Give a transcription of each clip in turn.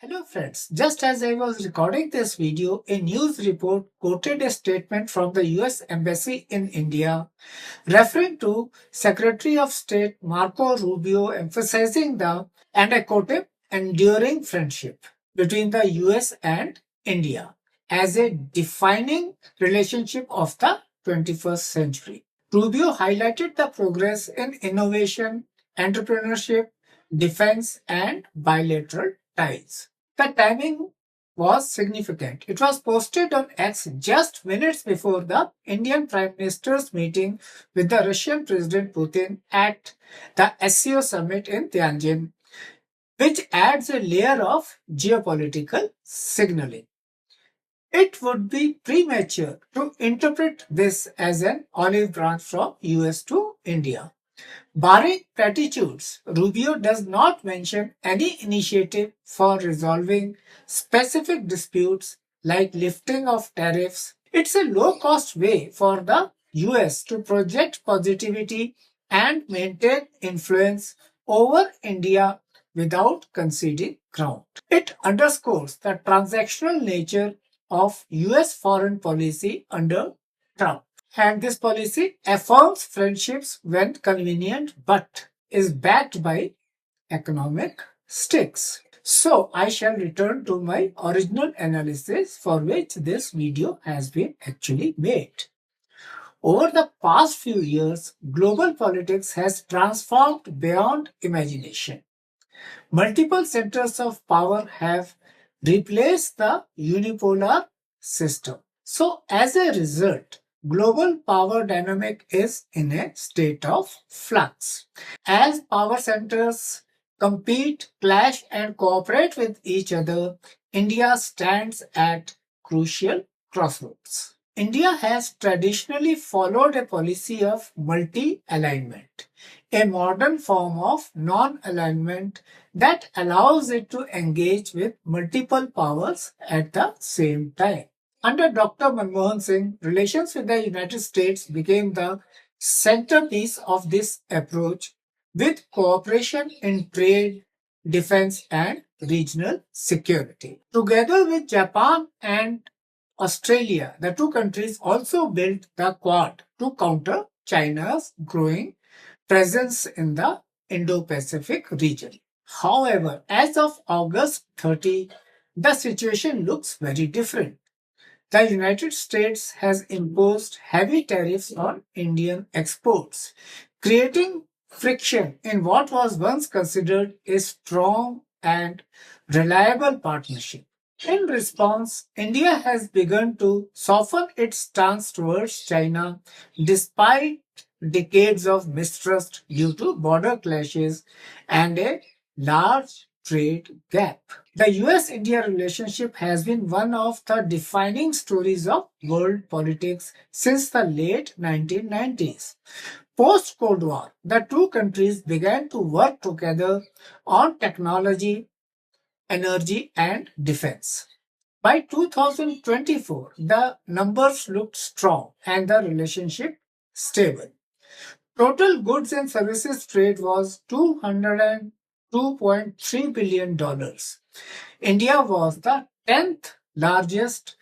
Hello friends, just as I was recording this video, a news report quoted a statement from the US Embassy in India referring to Secretary of State Marco Rubio emphasizing and I quote him, enduring friendship between the US and India as a defining relationship of the 21st century. Rubio highlighted the progress in innovation, entrepreneurship, defense, and bilateral ties. The timing was significant. It was posted on X just minutes before the Indian Prime Minister's meeting with the Russian President Putin at the SCO summit in Tianjin, which adds a layer of geopolitical signaling. It would be premature to interpret this as an olive branch from US to India. Barring platitudes, Rubio does not mention any initiative for resolving specific disputes like lifting of tariffs. It's a low-cost way for the US to project positivity and maintain influence over India without conceding ground. It underscores the transactional nature of US foreign policy under Trump. And this policy affirms friendships when convenient but is backed by economic stakes. So I shall return to my original analysis for which this video has been actually made. Over the past few years, global politics has transformed beyond imagination. Multiple centers of power have replaced the unipolar system. So as a result, global power dynamic is in a state of flux. As power centers compete, clash, and cooperate with each other, India stands at crucial crossroads. India has traditionally followed a policy of multi-alignment, a modern form of non-alignment that allows it to engage with multiple powers at the same time. Under Dr. Manmohan Singh, relations with the United States became the centerpiece of this approach, with cooperation in trade, defense, and regional security. Together with Japan and Australia, the two countries also built the Quad to counter China's growing presence in the Indo-Pacific region. However, as of August 30, the situation looks very different. The United States has imposed heavy tariffs on Indian exports, creating friction in what was once considered a strong and reliable partnership. In response, India has begun to soften its stance towards China despite decades of mistrust due to border clashes and a large trade gap. The US India relationship has been one of the defining stories of world politics since the late 1990s. Post Cold War, the two countries began to work together on technology, energy, and defense. By 2024, the numbers looked strong and the relationship stable. Total goods and services trade was $202.3 billion. India was the 10th largest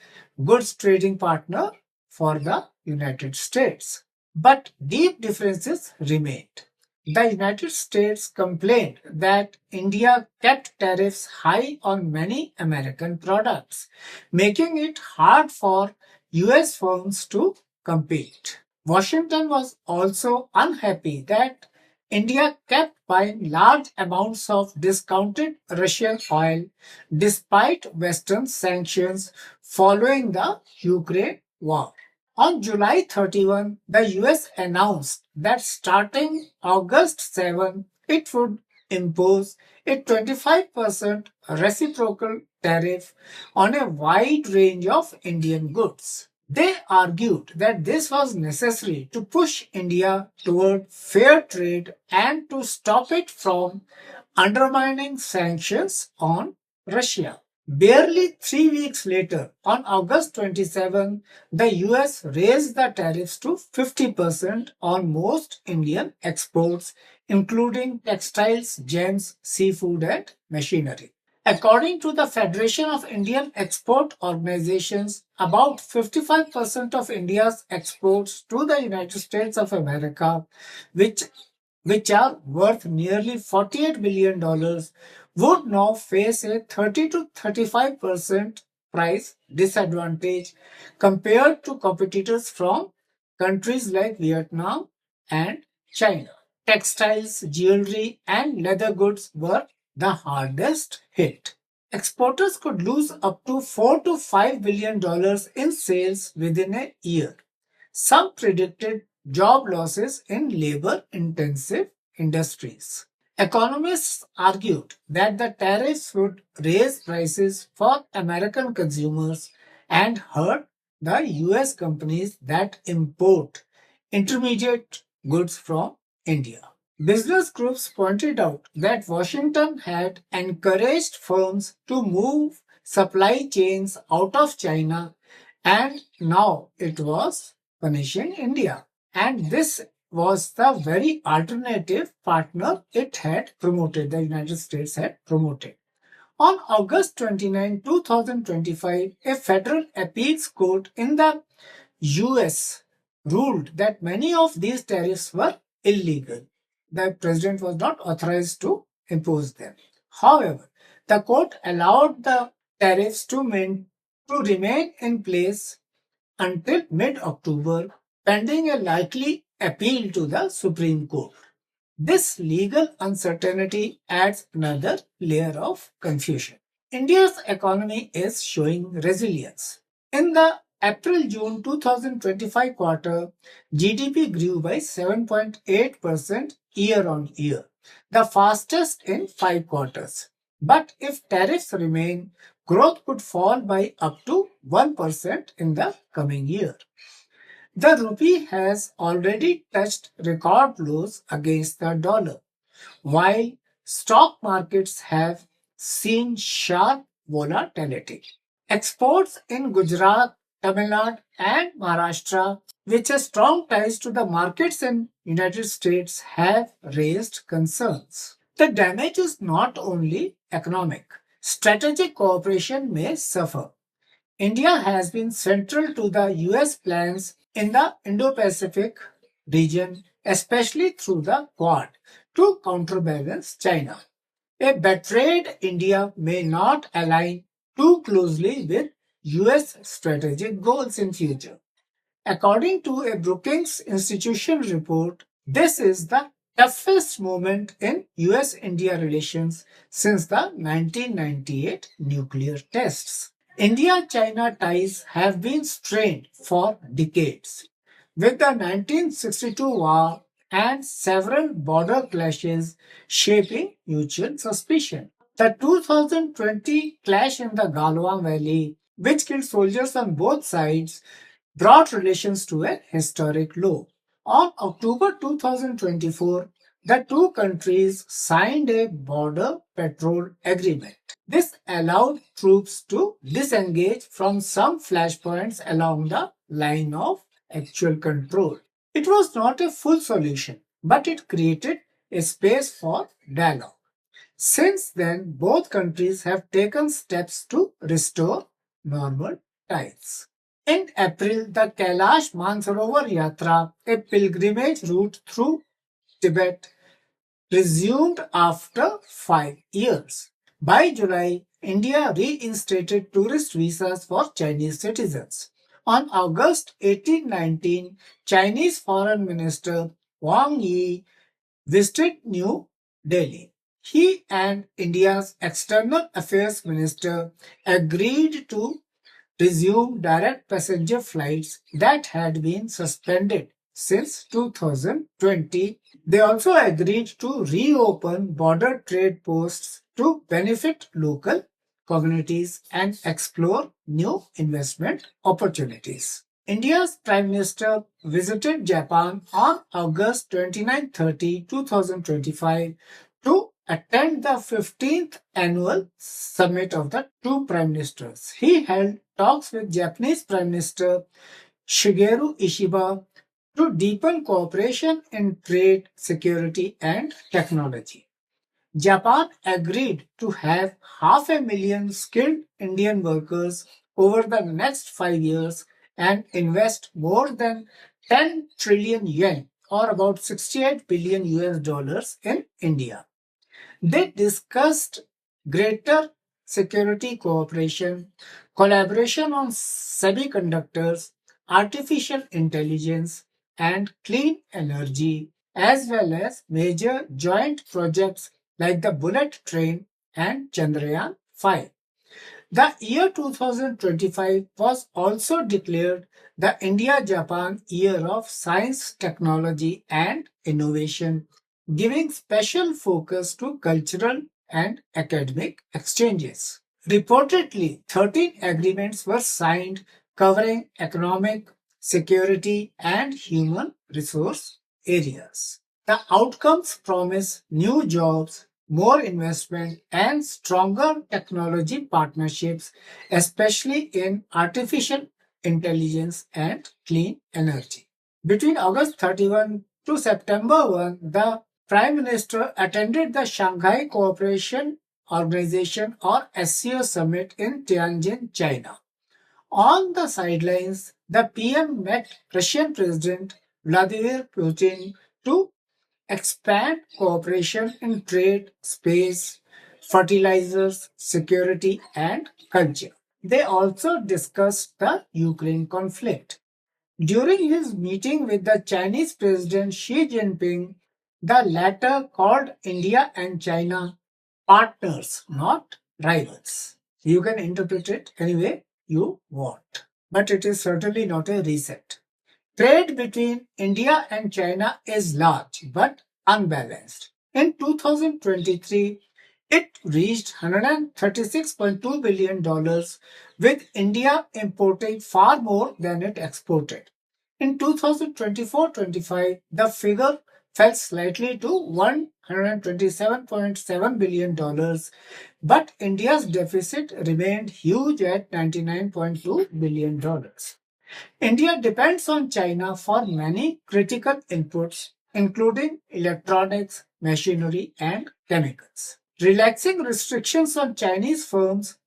goods trading partner for the United States. But deep differences remained. The United States complained that India kept tariffs high on many American products, making it hard for US firms to compete. Washington was also unhappy that India kept buying large amounts of discounted Russian oil despite Western sanctions following the Ukraine war. On July 31, the US announced that starting August 7, it would impose a 25% reciprocal tariff on a wide range of Indian goods. They argued that this was necessary to push India toward fair trade and to stop it from undermining sanctions on Russia. Barely 3 weeks later, on August 27, the US raised the tariffs to 50% on most Indian exports, including textiles, gems, seafood, and machinery. According to the Federation of Indian Export Organizations, about 55% of India's exports to the United States of America, which, which are worth nearly $48 billion, would now face a 30 to 35% price disadvantage compared to competitors from countries like Vietnam and China. Textiles, jewelry, and leather goods were the hardest hit. Exporters could lose up to $4 to $5 billion in sales within a year. Some predicted job losses in labor intensive industries. Economists argued that the tariffs would raise prices for American consumers and hurt the US companies that import intermediate goods from India. Business groups pointed out that Washington had encouraged firms to move supply chains out of China and now it was punishing India. And this was the very alternative partner it had promoted, the United States had promoted. On August 29, 2025, a federal appeals court in the US ruled that many of these tariffs were illegal. The president was not authorized to impose them. However, the court allowed the tariffs to remain in place until mid October, pending a likely appeal to the Supreme Court. This legal uncertainty adds another layer of confusion. India's economy is showing resilience. In the April June 2025 quarter, GDP grew by 7.8% year on year, the fastest in 5 quarters. But if tariffs remain, growth could fall by up to 1% in the coming year. The rupee has already touched record lows against the dollar, while stock markets have seen sharp volatility. Exports in Gujarat, Tamil Nadu, and Maharashtra, which have strong ties to the markets in United States, have raised concerns. The damage is not only economic. Strategic cooperation may suffer. India has been central to the US plans in the Indo-Pacific region, especially through the Quad, to counterbalance China. A betrayed India may not align too closely with US strategic goals in future. According to a Brookings Institution report, this is the toughest moment in US India relations since the 1998 nuclear tests. India China ties have been strained for decades. With the 1962 war and several border clashes shaping mutual suspicion. The 2020 clash in the Galwan Valley, which killed soldiers on both sides, brought relations to a historic low. On October 2024, the two countries signed a border patrol agreement. This allowed troops to disengage from some flashpoints along the line of actual control. It was not a full solution, but it created a space for dialogue. Since then, both countries have taken steps to restore normal ties. In April, the Kailash Mansarovar Yatra, a pilgrimage route through Tibet, resumed after 5 years. By July, India reinstated tourist visas for Chinese citizens. On August 18, 19, Chinese Foreign Minister Wang Yi visited New Delhi. He and India's External Affairs Minister agreed to resume direct passenger flights that had been suspended since 2020. They also agreed to reopen border trade posts to benefit local communities and explore new investment opportunities. India's Prime Minister visited Japan on August 29, 30, 2025 to attend the 15th annual summit of the two prime ministers. He held talks with Japanese Prime Minister Shigeru Ishiba to deepen cooperation in trade, security, and technology. Japan agreed to have 500,000 skilled Indian workers over the next 5 years and invest more than 10 trillion yuan or about 68 billion US dollars in India. They discussed greater security cooperation, collaboration on semiconductors, artificial intelligence, and clean energy, as well as major joint projects like the Bullet Train and Chandrayaan 5. The year 2025 was also declared the India-Japan Year of Science, Technology and Innovation, giving special focus to cultural and academic exchanges. Reportedly, 13 agreements were signed covering economic, security, and human resource areas. The outcomes promise new jobs, more investment, and stronger technology partnerships, especially in artificial intelligence and clean energy. Between August 31 to September 1, the Prime Minister attended the Shanghai Cooperation Organization or SCO summit in Tianjin, China. On the sidelines, the PM met Russian President Vladimir Putin to expand cooperation in trade, space, fertilizers, security, and culture. They also discussed the Ukraine conflict. During his meeting with the Chinese President Xi Jinping, the latter called India and China partners, not rivals. You can interpret it any way you want, but it is certainly not a reset. Trade between India and China is large but unbalanced. In 2023, it reached $136.2 billion, dollars, with India importing far more than it exported. In 2024-25, the figure fell slightly to $127.7 billion, dollars, but India's deficit remained huge at $99.2 billion. dollars. India depends on China for many critical inputs, including electronics, machinery, and chemicals. Relaxing restrictions on Chinese firms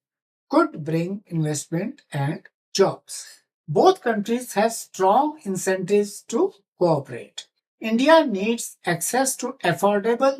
could bring investment and jobs. Both countries have strong incentives to cooperate. India needs access to affordable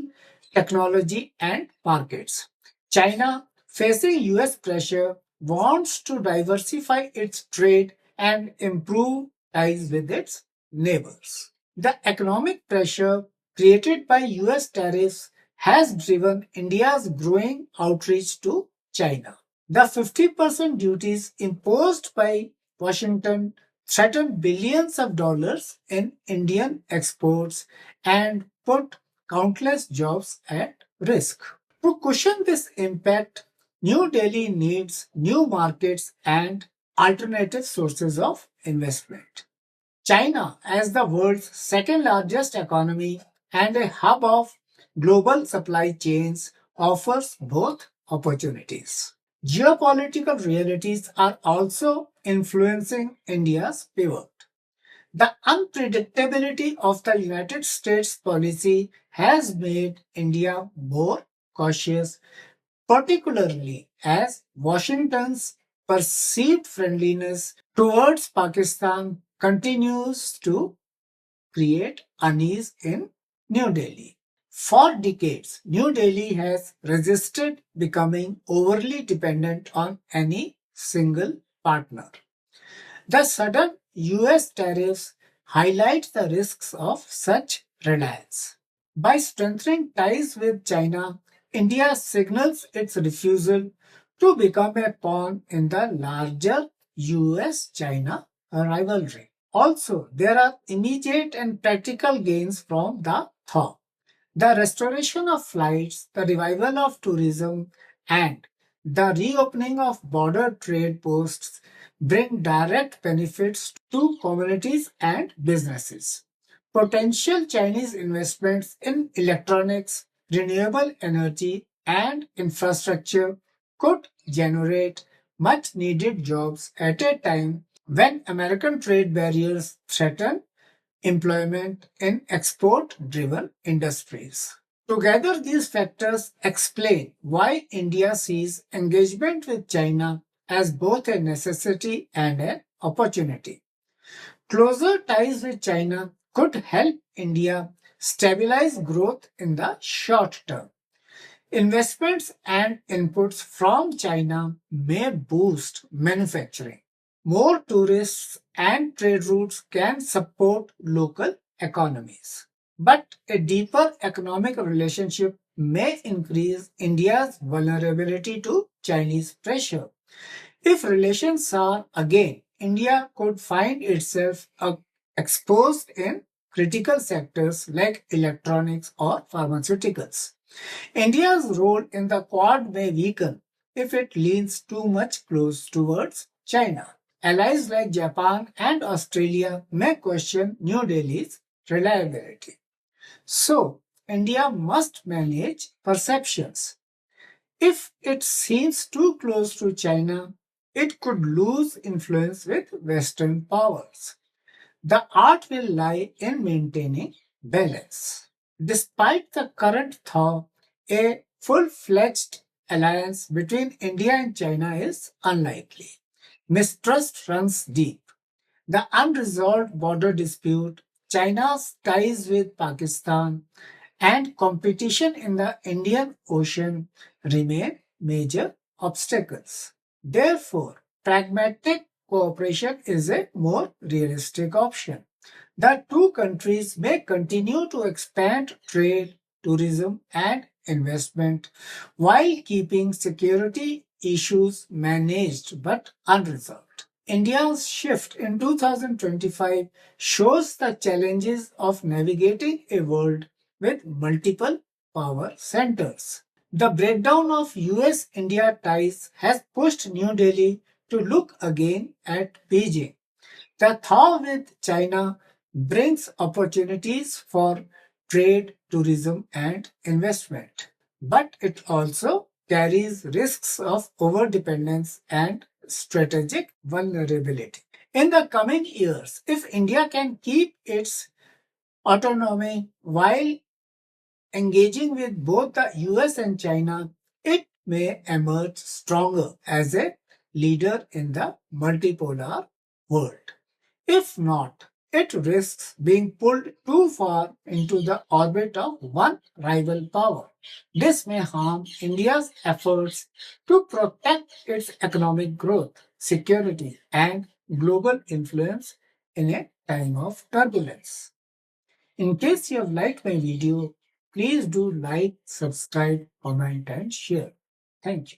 technology and markets. China, facing US pressure, wants to diversify its trade and improve ties with its neighbors. The economic pressure created by US tariffs has driven India's growing outreach to China. The 50% duties imposed by Washington threaten billions of dollars in Indian exports and put countless jobs at risk. To cushion this impact, New Delhi needs new markets and alternative sources of investment. China, as the world's second largest economy and a hub of global supply chains, offers both opportunities. Geopolitical realities are also influencing India's pivot. The unpredictability of the United States policy has made India more cautious, particularly as Washington's perceived friendliness towards Pakistan continues to create unease in New Delhi. For decades, New Delhi has resisted becoming overly dependent on any single partner. The sudden US tariffs highlight the risks of such reliance. By strengthening ties with China, India signals its refusal to become a pawn in the larger US China rivalry. Also, there are immediate and practical gains from the thaw. The restoration of flights, the revival of tourism, and the reopening of border trade posts bring direct benefits to communities and businesses. Potential Chinese investments in electronics, renewable energy, and infrastructure could generate much needed jobs at a time when American trade barriers threaten employment in export driven industries. Together, these factors explain why India sees engagement with China as both a necessity and an opportunity. Closer ties with China could help India stabilize growth in the short term. Investments and inputs from China may boost manufacturing. More tourists and trade routes can support local economies. But a deeper economic relationship may increase India's vulnerability to Chinese pressure. If relations are again, India could find itself exposed in critical sectors like electronics or pharmaceuticals. India's role in the Quad may weaken if it leans too much close towards China. Allies like Japan and Australia may question New Delhi's reliability. So, India must manage perceptions. If it seems too close to China, it could lose influence with Western powers. The art will lie in maintaining balance. Despite the current thaw, a full fledged alliance between India and China is unlikely. Mistrust runs deep. The unresolved border dispute, China's ties with Pakistan, and competition in the Indian Ocean remain major obstacles. Therefore, pragmatic cooperation is a more realistic option. The two countries may continue to expand trade, tourism, and investment while keeping security issues managed but unresolved. India's shift in 2025 shows the challenges of navigating a world with multiple power centers. The breakdown of US India ties has pushed New Delhi to look again at Beijing. The thaw with China brings opportunities for trade, tourism, and investment, but it also carries risks of overdependence and strategic vulnerability. In the coming years, if India can keep its autonomy while engaging with both the US and China, it may emerge stronger as a leader in the multipolar world. If not, it risks being pulled too far into the orbit of one rival power. This may harm India's efforts to protect its economic growth, security, and global influence in a time of turbulence. In case you have liked my video, please do like, subscribe, comment, and share. Thank you.